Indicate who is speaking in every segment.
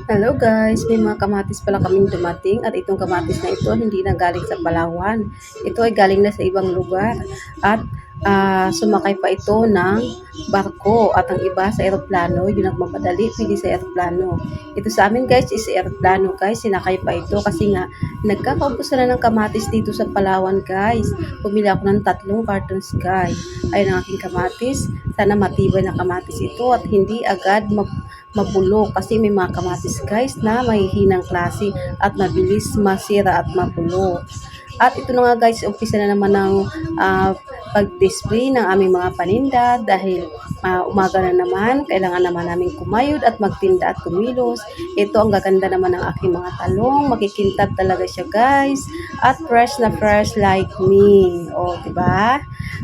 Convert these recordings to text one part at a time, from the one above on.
Speaker 1: Hello guys, may mga kamatis pala kaming dumating at itong kamatis na ito hindi na galing sa Palawan. Ito ay galing na sa ibang lugar at sumakay pa ito ng barko at ang iba sa eroplano, yung nagmamadali pili sa eroplano. Ito sa amin guys is eroplano guys, sinakay pa ito kasi nga nagkakaubusan na ng kamatis dito sa Palawan guys. Pumili ako ng 3 cartons guys. Ayun ang aking kamatis, sana matibay na kamatis ito at hindi agad mabulok kasi may mga kamatis guys na mahihinang klase at mabilis masira at mabulok. At ito na nga guys, umpisa na naman ng ah, pag-display ng aming mga paninda dahil umaga na naman, kailangan naman namin kumayod at magtinda at kumilos. Ito ang gaganda naman ng aking mga talong, makikintab talaga siya guys at fresh na fresh like me. O, di ba?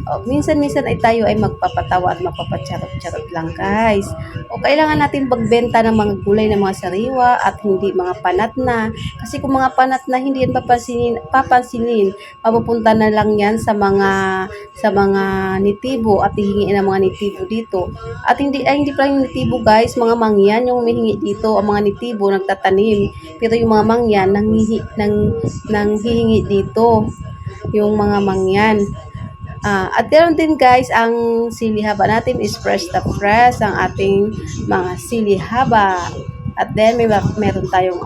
Speaker 1: O, minsan-minsan ay tayo ay magpapatawa at magpapacharot-charot lang guys. O kailangan natin magbenta ng mga gulay na mga sariwa at hindi mga panat na. Kasi kung mga panat na hindi yan papansinin, mapupunta na lang yan sa mga nitibo at hihingiin ng mga nitibo dito. At hindi pala yung nitibo guys, mga mangyan yung humihingi dito, ang mga nitibo nagtatanim. Pero yung mga mangyan nang hihingi dito, yung mga mangyan. At ganoon din guys, ang sili haba natin is fresh na fresh ang ating mga sili haba. At then meron tayong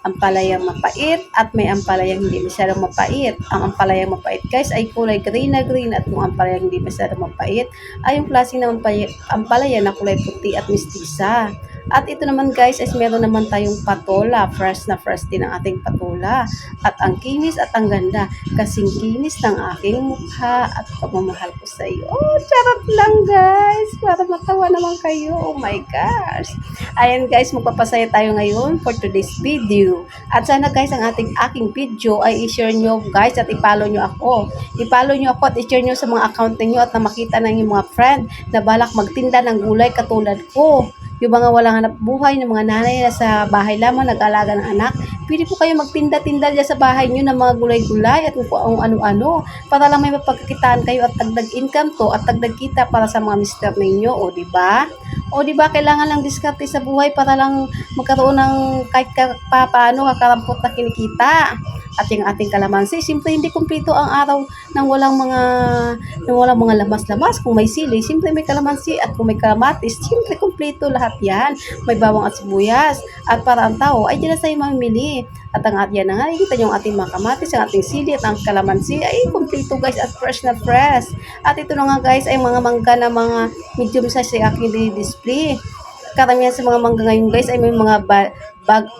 Speaker 1: ampalayang mapait at may ampalayang hindi masyadong mapait. Ang ampalayang mapait guys ay kulay green na green at yung ampalayang hindi masyadong mapait ay yung klaseng ng ampalaya na kulay puti at mistisa. At ito naman guys is meron naman tayong patola, fresh na fresh din ang ating patola. At ang kinis at ang ganda, kasing kinis ng aking mukha at pagmamahal ko sa iyo. Oh, charot lang guys, para matawa naman kayo. Oh my gosh. Ayan guys, magpapasaya tayo ngayon for today's video. At sana guys, ang aking video ay i-share nyo guys at i-follow nyo ako. I-follow nyo ako at i-share nyo sa mga account ninyo at na makita ng inyong mga friend na balak magtinda ng gulay katulad ko. Yung mga walang hanap buhay, ng mga nanay na sa bahay lamang nag-aalaga ng anak, pwede po kayo magtinda-tinda dyan sa bahay nyo ng mga gulay-gulay at kung ano-ano para lang may mapagkakitaan kayo at dagdag income to at dagdag kita para sa mga mister ninyo, o di ba? O di ba kailangan lang diskarte sa buhay para lang magkaroon ng kahit paano kakarampot na kinikita. At yung ating kalamansi, siyempre hindi kumpleto ang araw nang walang mga lamas-lamas. Kung may sili, siyempre may kalamansi at kung may kalamatis, siyempre kumpleto lahat yan. May bawang at sibuyas at para ang tao ay dyan na sa'yo mamimili. At ang yan na nga, nakikita nyo ang ating mga kamatis, ang ating sili at ang kalamansi ay kumpleto guys at fresh na fresh. At ito na nga guys ay mga mangga na mga medium size sa aking display. Karamihan sa mga mangga ngayon guys ay may mga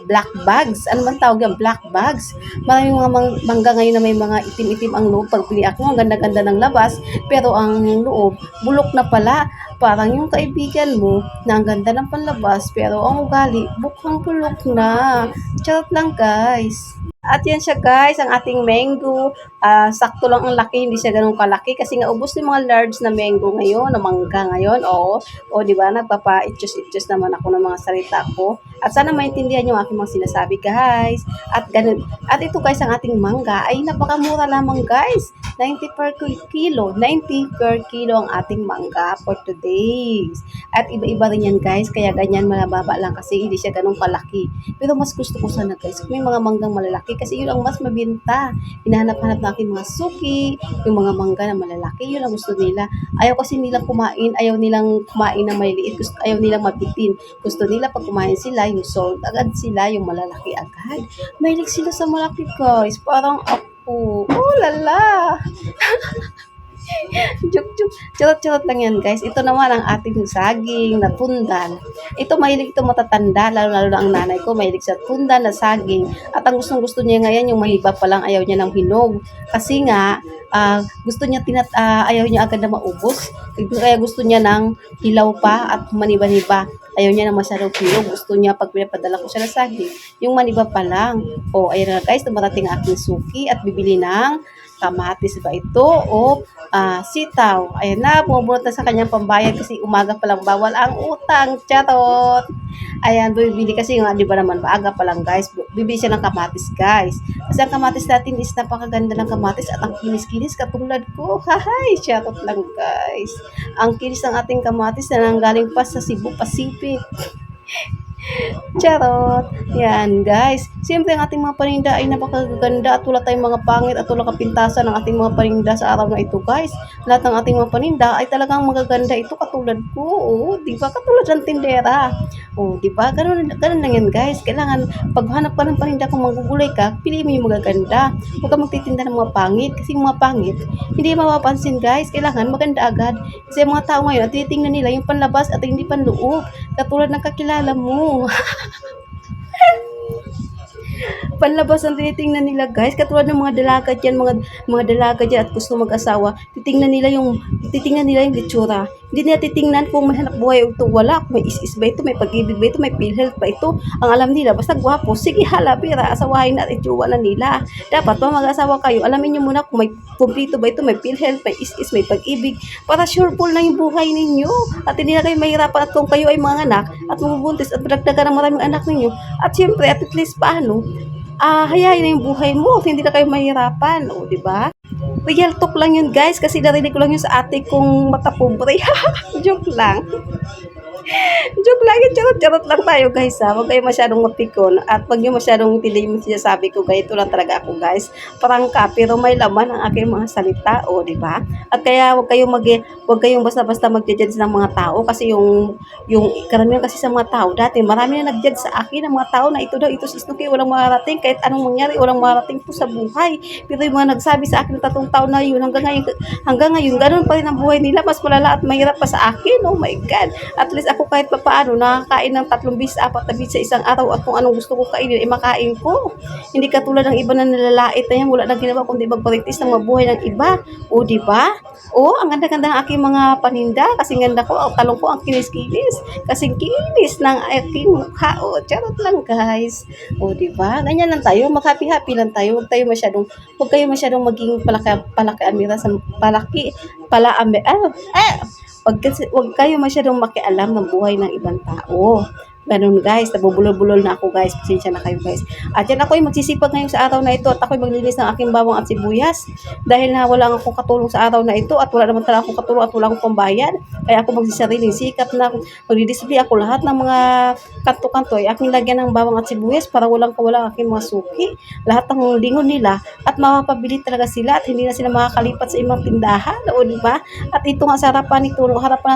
Speaker 1: black bags. Ano man tawag yan? Black bags. Maraming mga mangga ngayon na may mga itim-itim ang loob. Pag pili ako, ang ganda-ganda ng labas, pero ang loob, bulok na pala. Parang yung kaibigan mo na ang ganda ng panlabas, pero ang ugali, bukhang bulok na. Charot lang guys. At yan siya guys, ang ating mango. Sakto lang ang laki, hindi siya ganun kalaki kasi nga ubos yung mga large na mango ngayon, na mangga ngayon. O di ba, nagpapa-itchos-itchos naman ako ng mga salita ko. At sana maintindihan yung aking mga sinasabi guys. At ganun. At ito guys, ang ating mangga ay napakamura lamang guys. 90 per kilo. 90 per kilo ang ating mangga for today's. At iba-iba rin yan guys, kaya ganyan malababa lang kasi hindi siya ganun kalaki. Pero mas gusto ko sana guys, kung may mga manggang malalaki kasi yun ang mas mabenta. Hinahanap-hanap na aking mga suki, yung mga mangga na malalaki, yun ang gusto nila. Ayaw kasi nilang kumain, ayaw nilang kumain ng maliliit, ayaw nilang mabitin. Gusto nila pag kumain sila, yung sold agad sila, yung malalaki agad. Mahilig sila sa malaki guys, parang ako. Oh lala! Joke. Charot-charot lang yan guys. Ito naman ang ating saging na pundan. Ito mahilig ito matatanda, lalo-lalo na ang nanay ko mahilig sa pundan na saging. At ang gustong-gusto niya ngayon yung mahiba pa lang, ayaw niya ng hinog. Kasi nga gusto niya ayaw niya agad na maubos. Kaya gusto niya ng hilaw pa at maniba-niba. Ayaw niya na masyadong hinog. Gusto niya pag pinapadala ko siya ng saging, yung maniba pa lang. O ayun na guys, dumarating ang aking suki at bibili ng kamatis ba ito o sitaw. Ayan na, bumubulot na sa kanyang pambayad kasi umaga pa lang bawal ang utang. Charot! Ayan, bibili kasi nga, di ba naman, maaga pa lang guys. Bibili siya ng kamatis guys. Kasi ang kamatis natin is napakaganda ng kamatis at ang kinis-kinis katulad ko. Hahay, charot lang guys. Ang kinis ng ating kamatis na nanggaling pa sa Cebu Pacific. Charot. Yan, guys. Siyempre, ang ating mga paninda ay napakaganda at wala tayong mga pangit at wala kapintasan ng ating mga paninda sa araw na ito, guys. Lahat ng ating mga paninda ay talagang magaganda ito katulad ko. Oh, di ba? Katulad ng tindera. Oh, di ba? Ganun lang yan, guys. Kailangan, paghanap ka ng paninda kung magugulay ka, piliin mo yung magaganda. Huwag ka magtitinda ng mga pangit. Kasi yung mga pangit, hindi mapapansin, guys. Kailangan maganda agad. Kasi yung mga tao ngayon, titingnan nila yung panlabas at hindi panloob. Katulad ng kakilala mo. Panlabas ang tinitingnan nila, guys, katulad ng mga dalaga diyan, mga dalaga diyan at gusto mag-asawa, titingnan nila yung itsura. Hindi nila titingnan kung may hanap buhay ito, wala, kung may is ba ito, may pag-ibig ba ito, may PhilHealth ba ito. Ang alam nila basta gwapo, sige hala, pira, asawahin at itsura na nila. Dapat pa mag-asawa kayo, alamin niyo muna kung may kumplito ba ito, may PhilHealth, may is, may pag-ibig, para sureful na yung buhay ninyo at hindi na kayo mahirapan. At kung kayo ay mga anak at mabubuntis at madagdagan ng maraming anak ninyo, at syempre at least paano, hayain na yung buhay mo at hindi na kayo mahirapan. O, di ba? Real talk lang yun, guys, kasi narinig ko lang yun sa ate kong matapobre. Joke lang. Joke lang yun, charot-charot lang tayo, guys, ha. Huwag kayo masyadong mapikon at huwag nyo masyadong tindihin yung sinasabi ko, guys. Ito lang talaga ako, guys. Prangka, pero may laman ang aking mga salita, o, di ba? At kaya huwag kayong basta-basta mag-judge ng mga tao kasi yung karamihan kasi sa mga tao dati, marami na nag-judge sa akin ng mga tao na ito daw, ito si Snooki, walang marating, kahit anong mangyari, walang marating po sa buhay. Pero yung mga nagsabi sa akin ng 3 taon na yun, hanggang ngayon, ganun pa rin ang buhay nila, mas malala at mahirap pa sa akin. Oh my God. At least ako kahit pa paano, nakakain ng 3 bis, 4 na bis sa isang araw at kung anong gusto ko kainin, makain ko. Hindi katulad ng iba na nalalait na yan, wala nang ginawa kundi magparitis ng mabuhay ng iba. O, di ba? O, ang ganda-ganda ng aking mga paninda, kasi ganda ko, ang talong ko ang kinis-kinis, kasing kinis ng aking mukha. O, charot lang, guys. O, di ba? Ganyan lang tayo, mag-happy-happy lang tayo. Huwag kayo masyadong maging palaki-amira sa Huwag kayo masyadong makialam ng buhay ng ibang tao. Ganun, guys, nabubulol-bulol na ako, guys, pasensya na kayo, guys. At yan, ako'y magsisipag ngayon sa araw na ito at ako'y maglinis ng aking bawang at sibuyas dahil na wala akong katulong sa araw na ito at wala naman talaga akong katulong at wala akong pambayad. Kaya ako magsisariling sikap na magdi-display ako lahat ng mga kanto-kanto ay aking lagyan ng bawang at sibuyas para walang aking mga suki, lahat ng lingon nila, at mapapabili talaga sila at hindi na sila makakalipat sa ibang tindahan, o, di ba? At ito nga sa harapan ng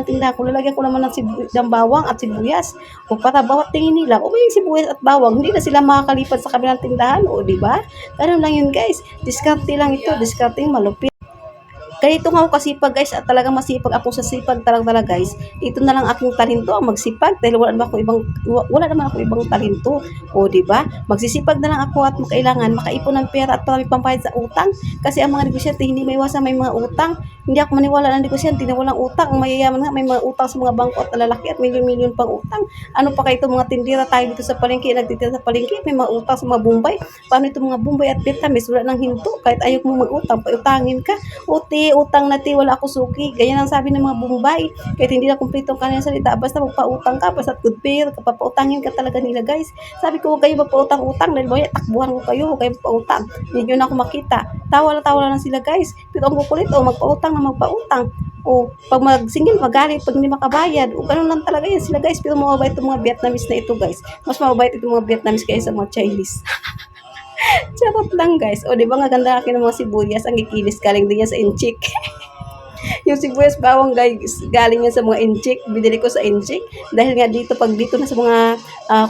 Speaker 1: tindahan ko, lalagyan ko naman ng bawang at sibuyas o para bawat tingin nila, o may sibuyas at bawang, hindi na sila makakalipat sa kabilang tindahan, o, di ba? Ganun lang yun, guys. Diskarte lang ito, diskarte malupit. Ganito nga ako kasipag, guys, at talagang masipag ako sa sipag talaga, guys. Ito na lang aking talento, ang magsipag, dahil wala naman ako ibang talento. O, di ba? Magsisipag na lang ako at kailangan makaipon ng pera at marami pambayad sa utang. Kasi ang mga negosyante hindi maiwasan may mga utang. Hindi ako maniwala ng negosyante na walang utang. Ang mayayaman nga may mga utang sa mga bangko at lalaki at milyon-milyon pang utang. Ano pa kayo itong mga tindira tayo dito sa palengke, nagtitira sa palengke, may mga utang sa mga Bombay. Paano itong mga Bombay at Vietnamese, wala nang hinto. Kahit ayaw mo mag-utang, pautangin ka. Uti, utang na ti, wala ako suki. Ganyan ang sabi ng mga Bombay. Kahit hindi na kumpleto ang kanilang salita, basta magpautang ka, basta good pair, papautangin ka talaga nila, guys. Sabi ko, huwag kayo magpautang-utang dahil boy, takbuhan ko kayo, huwag kayo magpautang. Hindi nyo na ako makita. Tawa lang sila, guys. Pero ang kukulit, magpautang na magpautang. O, pag magsingil, magalit, pag hindi makabayad. O, ganun lang talaga yan sila, guys. Pero mababait itong mga Vietnamese na ito, guys. Mas mababait itong mga Vietnamese kaysa mga Chinese. Charot lang, guys. O, di ba nga ganda akin ng mga sibuyas, ang ikilis, galing din yan sa inchik. Yung sibuyas bawang, guys, galing yan sa mga inchik. Binili ko sa inchik. Dahil nga pag dito na sa mga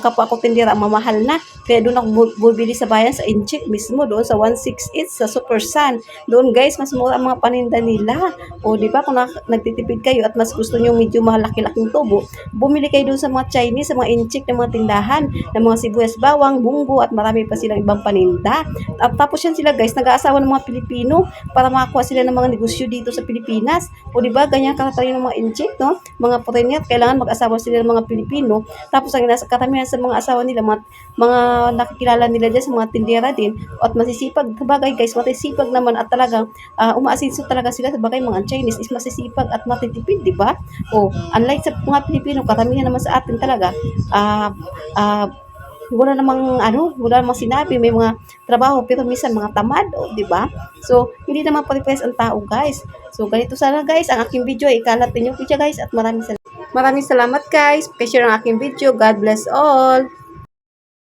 Speaker 1: kapwa ko tindera, mamahal na. Kaya doon ako bubili sa bayan sa inchik mismo, doon sa 168 sa Super Sun. Doon, guys, mas mura ang mga paninda nila. O, di ba, kung nagtitipid kayo at mas gusto nyo medyo malaki-laking tubo, bumili kayo doon sa mga Chinese, sa mga inchik ng mga tindahan, ng mga sibuyas bawang, bunggo, at marami pa silang ibang paninda. At tapos yan sila, guys, nag-aasawa ng mga Pilipino para makakuha sila ng mga negosyo dito sa Pilipinas. O, di ba, ganyan karatayo ng mga inchik, no? Mga foreigner, kailangan mag-asawa sila ng mga Pilipino. Tapos ang karamihan sa mga asawa nila, mga nakikilala nila dyan sa mga tindera din, at masisipag. Sabagay, guys, masisipag naman at talagang umaasinso talaga sila. Sabagay, mga Chinese is masisipag at matitipid, di ba? O, unlike sa mga Pilipino, karamihan naman sa atin talaga, wala namang sinabi, may mga trabaho pero minsan mga tamad, di ba? So, hindi naman pare-pares ang tao, guys. So, ganito sana, guys, ang aking video, ikalat din yung video, guys, at maraming salamat, guys. Pakishare ang aking video. God bless all.